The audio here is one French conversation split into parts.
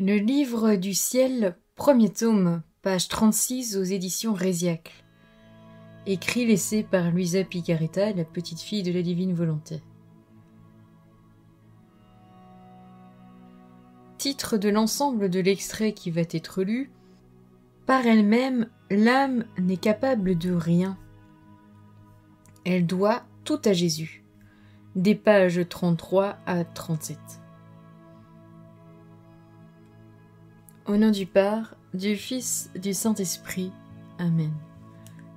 Le livre du ciel, premier tome, page 36 aux éditions Résiac. Écrit laissé par Luisa Picaretta, la petite fille de la divine volonté. Titre de l'ensemble de l'extrait qui va être lu. Par elle-même, l'âme n'est capable de rien. Elle doit tout à Jésus. Des pages 33 à 37. Au nom du Père, du Fils, du Saint-Esprit. Amen.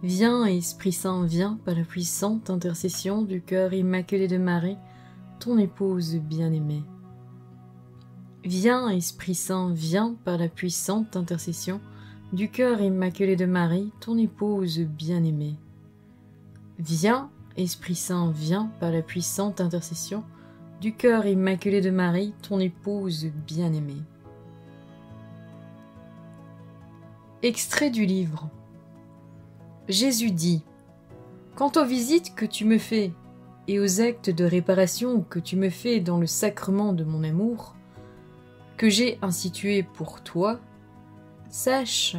Viens, Esprit Saint, viens par la puissante intercession du cœur immaculé de Marie, ton épouse bien-aimée. Viens, Esprit Saint, viens par la puissante intercession du cœur immaculé de Marie, ton épouse bien-aimée. Viens, Esprit Saint, viens par la puissante intercession du cœur immaculé de Marie, ton épouse bien-aimée. Extrait du livre. Jésus dit : quant aux visites que tu me fais et aux actes de réparation que tu me fais dans le sacrement de mon amour, que j'ai institué pour toi, sache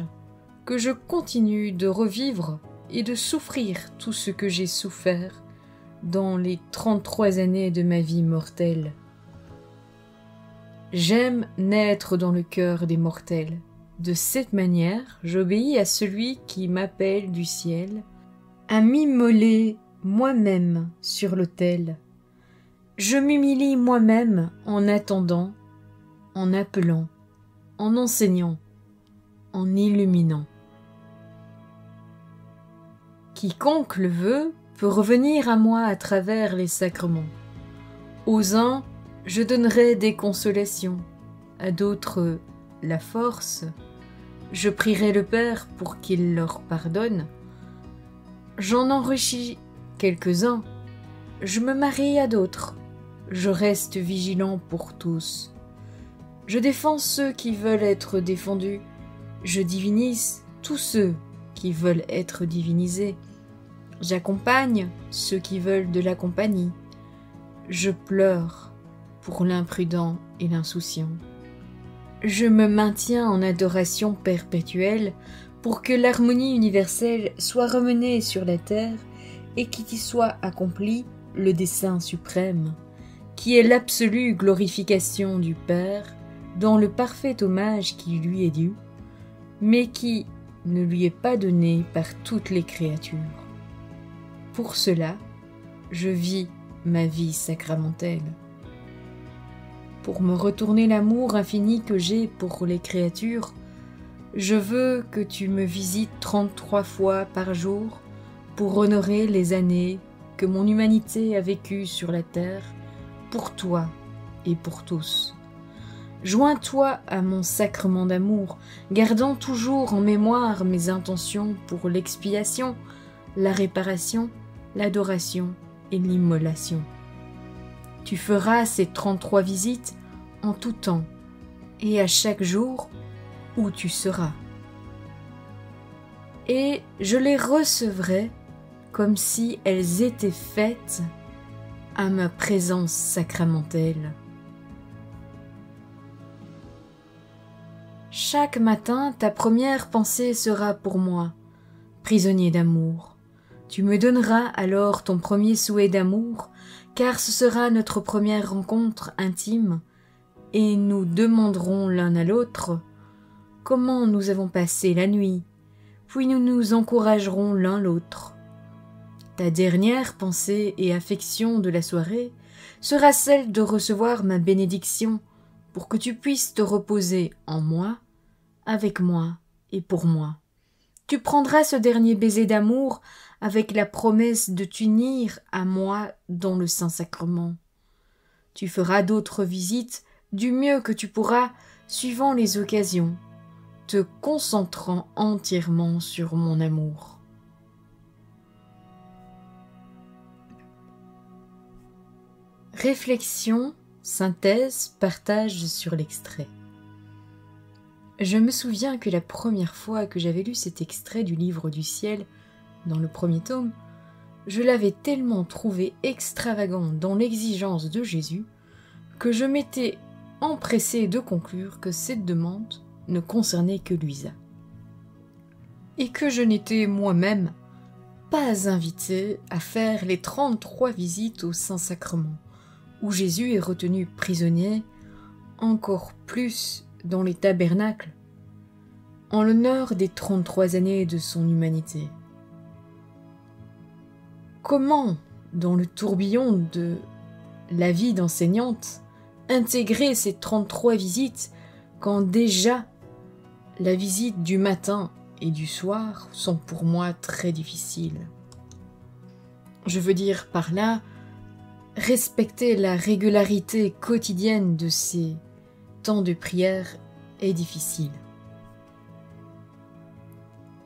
que je continue de revivre et de souffrir tout ce que j'ai souffert dans les 33 années de ma vie mortelle. J'aime naître dans le cœur des mortels. De cette manière, j'obéis à celui qui m'appelle du ciel, à m'immoler moi-même sur l'autel. Je m'humilie moi-même en attendant, en appelant, en enseignant, en illuminant. Quiconque le veut peut revenir à moi à travers les sacrements. Aux uns, je donnerai des consolations, à d'autres, la force. Je prierai le Père pour qu'il leur pardonne. J'en enrichis quelques-uns. Je me marie à d'autres. Je reste vigilant pour tous. Je défends ceux qui veulent être défendus. Je divinise tous ceux qui veulent être divinisés. J'accompagne ceux qui veulent de la compagnie. Je pleure pour l'imprudent et l'insouciant. Je me maintiens en adoration perpétuelle pour que l'harmonie universelle soit remenée sur la terre et qu'il y soit accompli le dessein suprême, qui est l'absolue glorification du Père dans le parfait hommage qui lui est dû, mais qui ne lui est pas donné par toutes les créatures. Pour cela, je vis ma vie sacramentelle. Pour me retourner l'amour infini que j'ai pour les créatures, je veux que tu me visites 33 fois par jour pour honorer les années que mon humanité a vécues sur la terre pour toi et pour tous. Joins-toi à mon sacrement d'amour, gardant toujours en mémoire mes intentions pour l'expiation, la réparation, l'adoration et l'immolation. Tu feras ces 33 visites en tout temps et à chaque jour où tu seras. Et je les recevrai comme si elles étaient faites à ma présence sacramentelle. Chaque matin, ta première pensée sera pour moi, prisonnier d'amour. Tu me donneras alors ton premier souhait d'amour, car ce sera notre première rencontre intime, et nous demanderons l'un à l'autre comment nous avons passé la nuit, puis nous nous encouragerons l'un l'autre. Ta dernière pensée et affection de la soirée sera celle de recevoir ma bénédiction pour que tu puisses te reposer en moi, avec moi et pour moi. Tu prendras ce dernier baiser d'amour avec la promesse de t'unir à moi dans le Saint-Sacrement. Tu feras d'autres visites du mieux que tu pourras, suivant les occasions, te concentrant entièrement sur mon amour. Réflexion, synthèse, partage sur l'extrait. Je me souviens que la première fois que j'avais lu cet extrait du livre du ciel, dans le premier tome, je l'avais tellement trouvé extravagant dans l'exigence de Jésus que je m'étais empressé de conclure que cette demande ne concernait que Louisa, et que je n'étais moi-même pas invité à faire les 33 visites au Saint-Sacrement, où Jésus est retenu prisonnier, encore plus dans les tabernacles, en l'honneur des 33 années de son humanité. Comment, dans le tourbillon de la vie d'enseignante, intégrer ces 33 visites quand déjà la visite du matin et du soir sont pour moi très difficiles. Je veux dire par là, respecter la régularité quotidienne de ces temps de prière est difficile.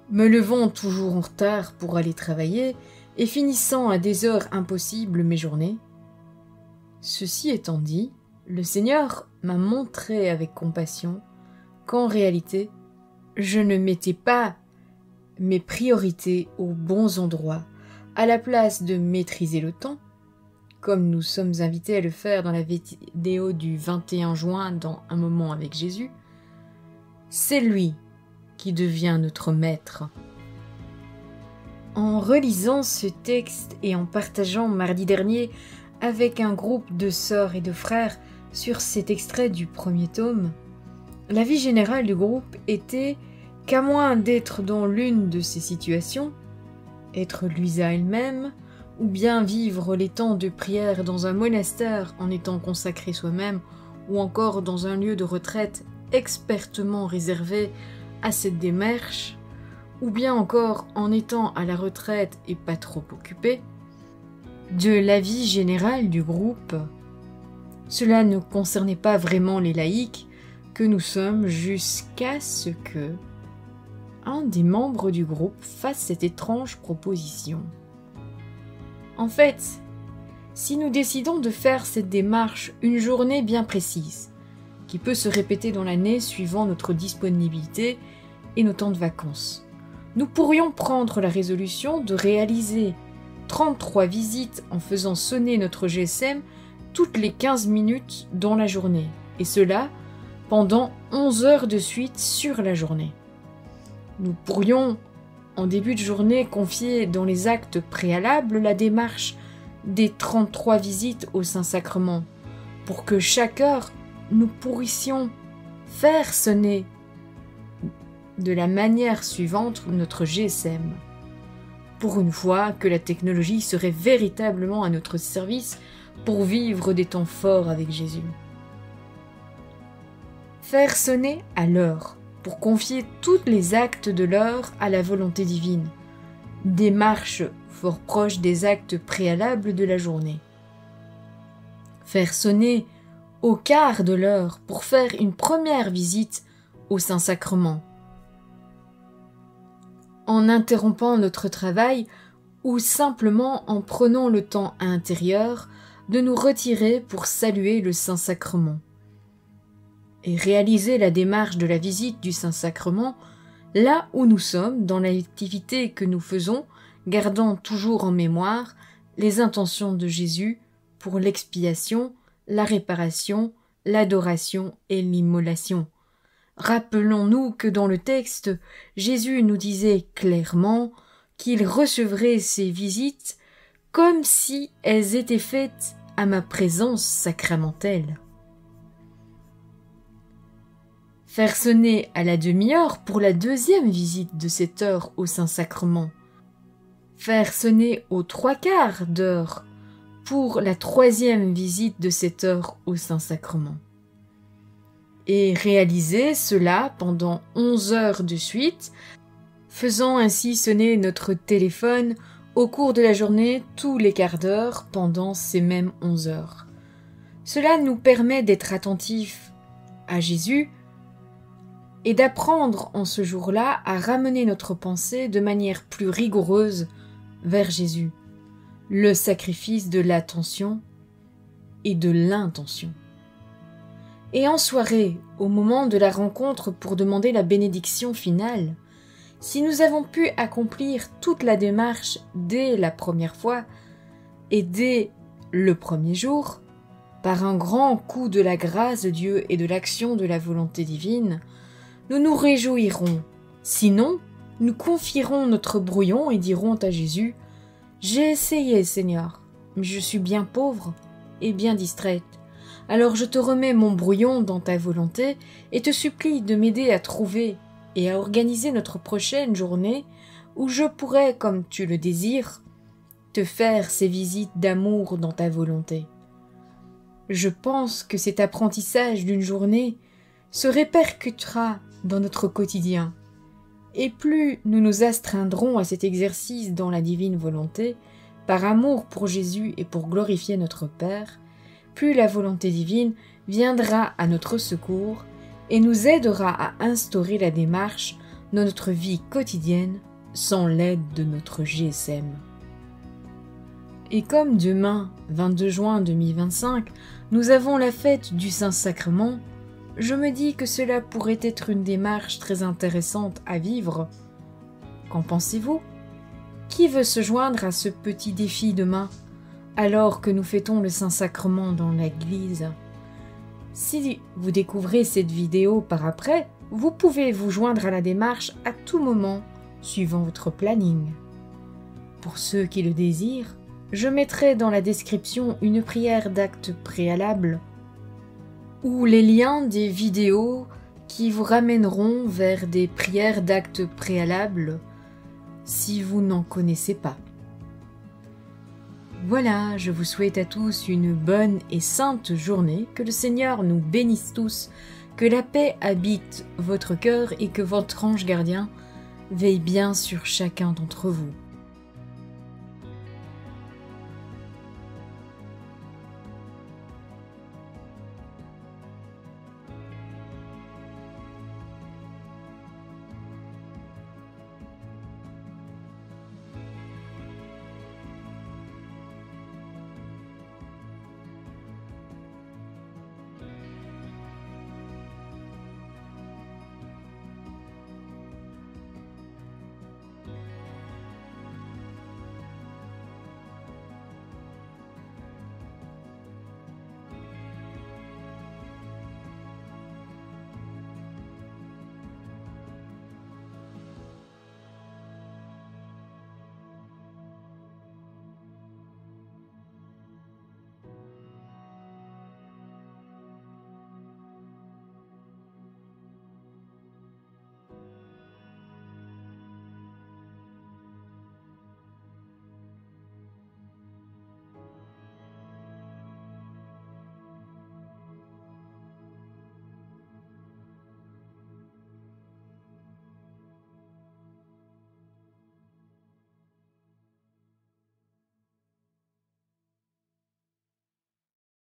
Me levant toujours en retard pour aller travailler et finissant à des heures impossibles mes journées. Ceci étant dit, le Seigneur m'a montré avec compassion qu'en réalité, je ne mettais pas mes priorités aux bons endroits. À la place de maîtriser le temps, comme nous sommes invités à le faire dans la vidéo du 21 juin dans Un moment avec Jésus, c'est lui qui devient notre maître. En relisant ce texte et en partageant mardi dernier avec un groupe de sœurs et de frères sur cet extrait du premier tome, l'avis général du groupe était qu'à moins d'être dans l'une de ces situations, être Louisa elle-même, ou bien vivre les temps de prière dans un monastère en étant consacré soi-même, ou encore dans un lieu de retraite expertement réservé à cette démarche, ou bien encore en étant à la retraite et pas trop occupé, de l'avis général du groupe, cela ne concernait pas vraiment les laïcs que nous sommes jusqu'à ce que un des membres du groupe fasse cette étrange proposition. En fait, si nous décidons de faire cette démarche une journée bien précise, qui peut se répéter dans l'année suivant notre disponibilité et nos temps de vacances, nous pourrions prendre la résolution de réaliser 33 visites en faisant sonner notre GSM toutes les 15 minutes dans la journée, et cela pendant 11 heures de suite sur la journée. Nous pourrions, en début de journée, confier dans les actes préalables la démarche des 33 visites au Saint-Sacrement, pour que chaque heure, nous puissions faire sonner de la manière suivante notre GSM. Pour une fois que la technologie serait véritablement à notre service pour vivre des temps forts avec Jésus. Faire sonner à l'heure, pour confier tous les actes de l'heure à la volonté divine, démarche fort proche des actes préalables de la journée. Faire sonner au quart de l'heure pour faire une première visite au Saint-Sacrement, en interrompant notre travail ou simplement en prenant le temps intérieur de nous retirer pour saluer le Saint-Sacrement. Et réaliser la démarche de la visite du Saint-Sacrement là où nous sommes dans l'activité que nous faisons, gardant toujours en mémoire les intentions de Jésus pour l'expiation, la réparation, l'adoration et l'immolation. Rappelons-nous que dans le texte, Jésus nous disait clairement qu'il recevrait ces visites comme si elles étaient faites à ma présence sacramentelle. Faire sonner à la demi-heure pour la deuxième visite de cette heure au Saint-Sacrement. Faire sonner aux 3/4 d'heure pour la troisième visite de cette heure au Saint-Sacrement. Et réaliser cela pendant 11 heures de suite, faisant ainsi sonner notre téléphone au cours de la journée tous les quarts d'heure pendant ces mêmes 11 heures. Cela nous permet d'être attentifs à Jésus et d'apprendre en ce jour-là à ramener notre pensée de manière plus rigoureuse vers Jésus, le sacrifice de l'attention et de l'intention. Et en soirée, au moment de la rencontre pour demander la bénédiction finale, si nous avons pu accomplir toute la démarche dès la première fois et dès le premier jour, par un grand coup de la grâce de Dieu et de l'action de la volonté divine, nous nous réjouirons. Sinon, nous confierons notre brouillon et dirons à Jésus « J'ai essayé, Seigneur, mais je suis bien pauvre et bien distraite. Alors je te remets mon brouillon dans ta volonté et te supplie de m'aider à trouver et à organiser notre prochaine journée où je pourrai, comme tu le désires, te faire ces visites d'amour dans ta volonté. » Je pense que cet apprentissage d'une journée se répercutera dans notre quotidien. Et plus nous nous astreindrons à cet exercice dans la divine volonté, par amour pour Jésus et pour glorifier notre Père, plus la volonté divine viendra à notre secours et nous aidera à instaurer la démarche dans notre vie quotidienne sans l'aide de notre GSM. Et comme demain, 22 juin 2025, nous avons la fête du Saint-Sacrement, je me dis que cela pourrait être une démarche très intéressante à vivre. Qu'en pensez-vous? Qui veut se joindre à ce petit défi demain, alors que nous fêtons le Saint-Sacrement dans l'Église? Si vous découvrez cette vidéo par après, vous pouvez vous joindre à la démarche à tout moment, suivant votre planning. Pour ceux qui le désirent, je mettrai dans la description une prière d'acte préalable ou les liens des vidéos qui vous ramèneront vers des prières d'acte préalable si vous n'en connaissez pas. Voilà, je vous souhaite à tous une bonne et sainte journée, que le Seigneur nous bénisse tous, que la paix habite votre cœur et que votre ange gardien veille bien sur chacun d'entre vous.